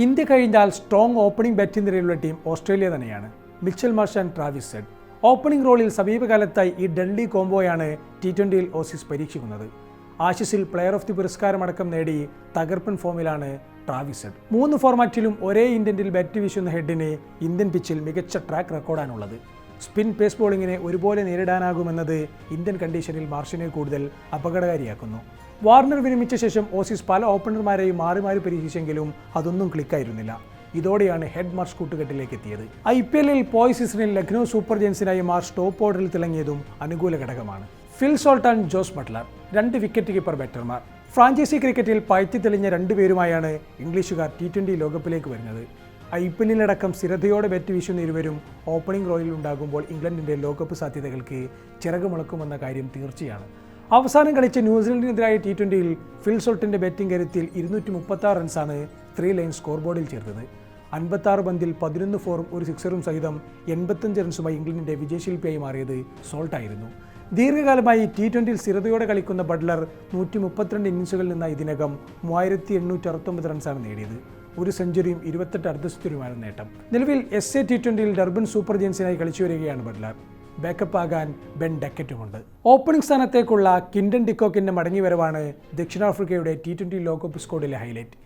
India കഴിഞ്ഞാൽ strong opening batting നിരയിലുള്ള team Australia തന്നെയാണ്. Mitchell Marsh and Travis Head opening റോളിൽ സമീപകാലത്തായി ഈ ഡെഡ്ലി കോംബോയാണ് T20യിൽ ഓസീസ് പരീക്ഷിക്കുന്നത്. ആഷസിൽ പ്ലെയർ ഓഫ് ദി പുരസ്കാരമടക്കം നേടി തകർപ്പൻ ഫോമിലാണ് ട്രാവിസ് ഹെഡ്. 3 ഫോർമാറ്റിലും ഒരേ ഇൻഡന്റിൽ ബാറ്റ് വീശുന്ന ഹെഡിന് ഇന്ത്യൻ പിച്ചിൽ മികച്ച ട്രാക്ക് റെക്കോർഡാണുള്ളത്. സ്പിൻ പേസ് ബോളിങ്ങിനെ ഒരുപോലെ നേരിടാനാകുമെന്നത് ഇന്ത്യൻ കണ്ടീഷനിൽ മാർഷിനെ കൂടുതൽ അപകടകാരിയാക്കുന്നു. വാർണർ വിരമിച്ച ശേഷം ഓസീസ് പല ഓപ്പണർമാരെയും മാറി മാറി പരീക്ഷിച്ചെങ്കിലും അതൊന്നും ക്ലിക്കായിരുന്നില്ല. ഇതോടെയാണ് ഹെഡ് മാർഷ് കൂട്ടുകെട്ടിലേക്ക് എത്തിയത്. IPLൽ പോയ സീസണിൽ ലക്നൗ സൂപ്പർ ജയൻസിനായി മാർഷ് ടോപ്പ് ഓർഡറിൽ തിളങ്ങിയതും അനുകൂല ഘടകമാണ്. Phil Salt and Jos Buttler 2 wicket keeper ബാറ്റർമാർ. ഫ്രാഞ്ചൈസി ക്രിക്കറ്റിൽ പയറ്റി തെളിഞ്ഞ 2 പേരുമായാണ് ഇംഗ്ലീഷുകാർ T20 ലോകകപ്പിലേക്ക് വരുന്നത്. IPLലടക്കം സ്ഥിരതയോടെ ബാറ്റ് വീശുന്ന ഇരുവരും ഓപ്പണിംഗ് റോളിൽ ഉണ്ടാകുമ്പോൾ ഇംഗ്ലണ്ടിൻ്റെ ലോകകപ്പ് സാധ്യതകൾക്ക് ചിറകുമുളക്കുമെന്ന കാര്യം തീർച്ചയാണ്. അവസാനം കളിച്ച ന്യൂസിലൻഡിനെതിരായ T20യിൽ ഫിൽ സോൾട്ടിൻ്റെ ബാറ്റിംഗ് കരുത്തിൽ 236 റൺസാണ് 3 ലൈൻ സ്കോർ ബോർഡിൽ ചേർത്തത്. 56 പന്തിൽ 11 ഫോറും 1 സിക്സറും സഹിതം 85 റൺസുമായി ഇംഗ്ലണ്ടിൻ്റെ വിജയശില്പിയായി മാറിയത് സോൾട്ടായിരുന്നു. ദീർഘകാലമായി T20യിൽ സ്ഥിരതയോടെ കളിക്കുന്ന ബട്ട്ലർ 132 ഇന്നിംഗ്സുകളിൽ നിന്ന് ഇതിനകം 3869 റൺസാണ് നേടിയത്. 1 സെഞ്ചുറിയും 28 അർദ്ധസെഞ്ചുറിയുമാണ് നേട്ടം. നിലവിൽ SA T20യിൽ ഡർബൻ സൂപ്പർ ജയൻസിനായി കളിച്ചു വരികയാണ് ബട്ട്ലർ. ബാക്കപ്പ് ആകാൻ ബെൻ ഡക്കറ്റുമുണ്ട്. ഓപ്പണിംഗ് സ്ഥാനത്തേക്കുള്ള കിൻഡൻ ഡിക്കോക്കിൻ്റെ മടങ്ങിവരവാണ് ദക്ഷിണാഫ്രിക്കയുടെ T20 ലോകകപ്പ് സ്ക്വാഡിലെ ഹൈലൈറ്റ്.